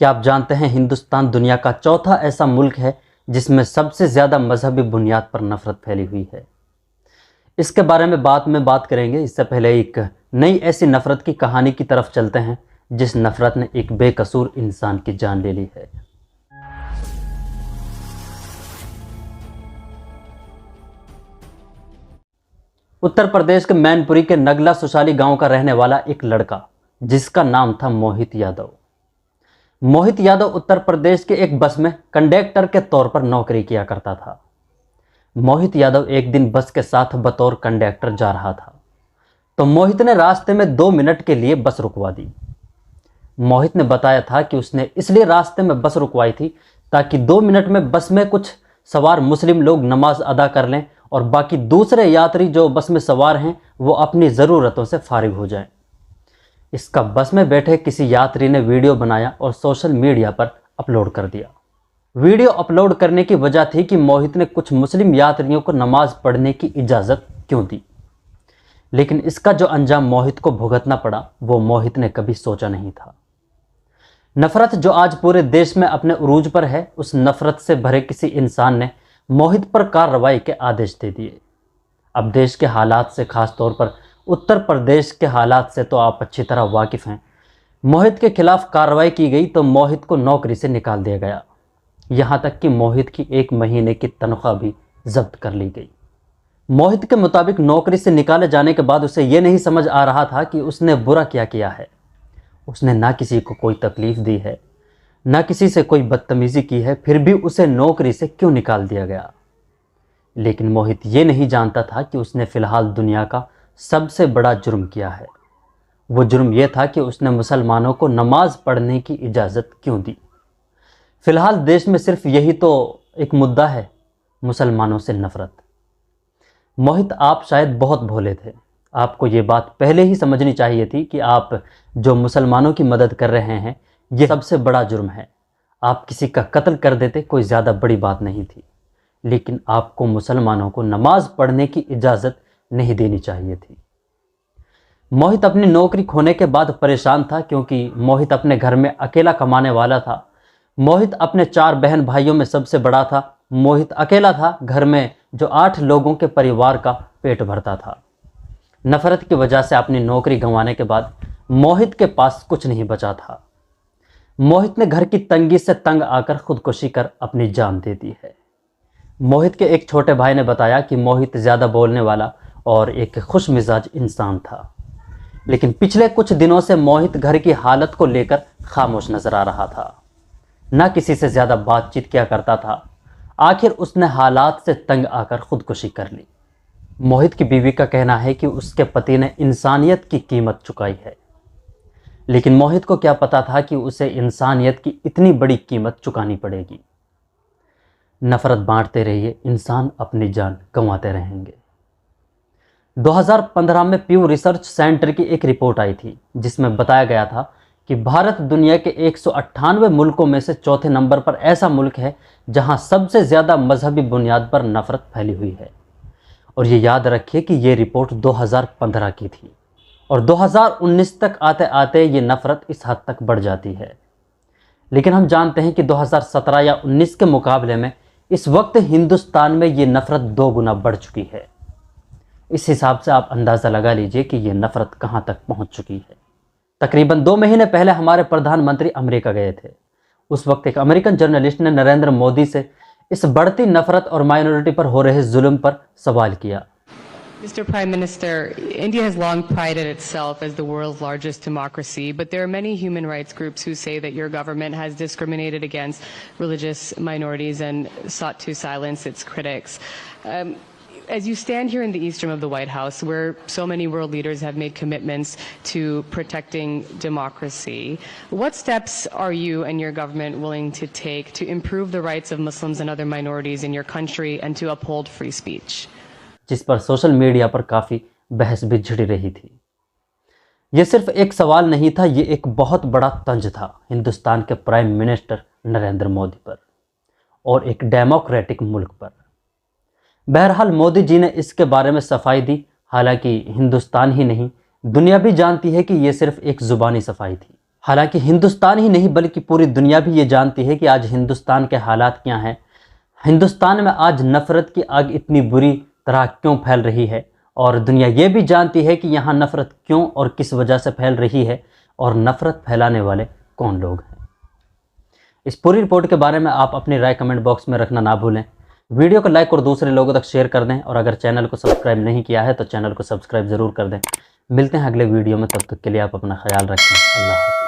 क्या आप जानते हैं हिंदुस्तान दुनिया का चौथा ऐसा मुल्क है जिसमें सबसे ज़्यादा मजहबी बुनियाद पर नफरत फैली हुई है। इसके बारे में बात करेंगे। इससे पहले एक नई ऐसी नफरत की कहानी की तरफ चलते हैं जिस नफरत ने एक बेकसूर इंसान की जान ले ली है। उत्तर प्रदेश के मैनपुरी के नगला सुशाली गांव का रहने वाला एक लड़का जिसका नाम था मोहित यादव। मोहित यादव उत्तर प्रदेश के एक बस में कंडक्टर के तौर पर नौकरी किया करता था। मोहित यादव एक दिन बस के साथ बतौर कंडक्टर जा रहा था तो मोहित ने रास्ते में 2 मिनट के लिए बस रुकवा दी। मोहित ने बताया था कि उसने इसलिए रास्ते में बस रुकवाई थी ताकि 2 मिनट में बस में कुछ सवार मुस्लिम लोग नमाज अदा कर लें और बाकी दूसरे यात्री जो बस में सवार हैं वो अपनी ज़रूरतों से फारिग हो जाएं। इसका बस में बैठे किसी यात्री ने वीडियो बनाया और सोशल मीडिया पर अपलोड कर दिया। वीडियो अपलोड करने की वजह थी कि मोहित ने कुछ मुस्लिम यात्रियों को नमाज पढ़ने की इजाज़त क्यों दी, लेकिन इसका जो अंजाम मोहित को भुगतना पड़ा वो मोहित ने कभी सोचा नहीं था। नफरत जो आज पूरे देश में अपने उरूज पर है, उस नफरत से भरे किसी इंसान ने मोहित पर कार्रवाई के आदेश दे दिए। अब देश के हालात से, खास तौर पर उत्तर प्रदेश के हालात से तो आप अच्छी तरह वाकिफ़ हैं। मोहित के खिलाफ कार्रवाई की गई तो मोहित को नौकरी से निकाल दिया गया। यहाँ तक कि मोहित की 1 महीने की तनख्वाह भी जब्त कर ली गई। मोहित के मुताबिक नौकरी से निकाले जाने के बाद उसे ये नहीं समझ आ रहा था कि उसने बुरा क्या किया है। उसने ना किसी को कोई तकलीफ़ दी है, ना किसी से कोई बदतमीज़ी की है, फिर भी उसे नौकरी से क्यों निकाल दिया गया। लेकिन मोहित ये नहीं जानता था कि उसने फ़िलहाल दुनिया का सबसे बड़ा जुर्म किया है। वो जुर्म यह था कि उसने मुसलमानों को नमाज पढ़ने की इजाज़त क्यों दी। फ़िलहाल देश में सिर्फ यही तो एक मुद्दा है, मुसलमानों से नफ़रत। मोहित, आप शायद बहुत भोले थे। आपको ये बात पहले ही समझनी चाहिए थी कि आप जो मुसलमानों की मदद कर रहे हैं ये सबसे बड़ा जुर्म है। आप किसी का कत्ल कर देते, कोई ज़्यादा बड़ी बात नहीं थी, लेकिन आपको मुसलमानों को नमाज पढ़ने की इजाज़त नहीं देनी चाहिए थी। मोहित अपनी नौकरी खोने के बाद परेशान था क्योंकि मोहित अपने घर में अकेला कमाने वाला था। मोहित अपने 4 बहन भाइयों में सबसे बड़ा था। मोहित अकेला था घर में जो 8 लोगों के परिवार का पेट भरता था। नफरत की वजह से अपनी नौकरी गंवाने के बाद मोहित के पास कुछ नहीं बचा था। मोहित ने घर की तंगी से तंग आकर खुदकुशी कर अपनी जान दे दी है। मोहित के एक छोटे भाई ने बताया कि मोहित ज़्यादा बोलने वाला और एक खुश मिजाज इंसान था, लेकिन पिछले कुछ दिनों से मोहित घर की हालत को लेकर खामोश नजर आ रहा था। ना किसी से ज़्यादा बातचीत किया करता था। आखिर उसने हालात से तंग आकर खुदकुशी कर ली। मोहित की बीवी का कहना है कि उसके पति ने इंसानियत की कीमत चुकाई है, लेकिन मोहित को क्या पता था कि उसे इंसानियत की इतनी बड़ी कीमत चुकानी पड़ेगी। नफरत बांटते रहिए, इंसान अपनी जान गंवाते रहेंगे। 2015 में प्यू रिसर्च सेंटर की एक रिपोर्ट आई थी जिसमें बताया गया था कि भारत दुनिया के 198 मुल्कों में से चौथे नंबर पर ऐसा मुल्क है जहां सबसे ज़्यादा मजहबी बुनियाद पर नफरत फैली हुई है। और ये याद रखिए कि ये रिपोर्ट 2015 की थी और 2019 तक आते आते ये नफरत इस हद तक बढ़ जाती है। लेकिन हम जानते हैं कि 2017 या 19 के मुकाबले में इस वक्त हिंदुस्तान में ये नफरत 2 गुना बढ़ चुकी है। इस हिसाब से आप अंदाज़ा लगा लीजिए कि ये नफरत कहाँ तक पहुँच चुकी है। तकरीबन 2 महीने पहले हमारे प्रधानमंत्री अमेरिका गए थे। उस वक्त एक अमेरिकन जर्नलिस्ट ने नरेंद्र मोदी से इस बढ़ती नफरत और माइनॉरिटी पर हो रहे जुल्म पर सवाल किया। Mr. Prime Minister, India has long prided itself as the world's largest democracy, but there are many human rights groups who say that your government has discriminated against religious minorities and sought to silence its critics. As you stand here in the east room of the White House, where so many world leaders have made commitments to protecting democracy, what steps are you and your government willing to take to improve the rights of Muslims and other minorities in your country and to uphold free speech? जिस पर social media पर काफ़ी बहस भी छिड़ी रही थी। ये सिर्फ एक सवाल नहीं था, ये एक बहुत बड़ा तंज था हिंदुस्तान के प्राइम मिनिस्टर नरेंद्र मोदी पर और एक डेमोक्रेटिक मुल्क पर। बहरहाल मोदी जी ने इसके बारे में सफाई दी। हालांकि हिंदुस्तान ही नहीं, दुनिया भी जानती है कि ये सिर्फ एक ज़ुबानी सफाई थी। हालांकि हिंदुस्तान ही नहीं बल्कि पूरी दुनिया भी ये जानती है कि आज हिंदुस्तान के हालात क्या हैं। हिंदुस्तान में आज नफ़रत की आग इतनी बुरी तरह क्यों फैल रही है, और दुनिया ये भी जानती है कि यहाँ नफ़रत क्यों और किस वजह से फैल रही है, और नफ़रत फैलाने वाले कौन लोग हैं। इस पूरी रिपोर्ट के बारे में आप अपनी राय कमेंट बॉक्स में रखना ना भूलें। वीडियो को लाइक और दूसरे लोगों तक शेयर कर दें, और अगर चैनल को सब्सक्राइब नहीं किया है तो चैनल को सब्सक्राइब ज़रूर कर दें। मिलते हैं अगले वीडियो में, तब तक के लिए आप अपना ख्याल रखें। अल्लाह हाफ़िज़।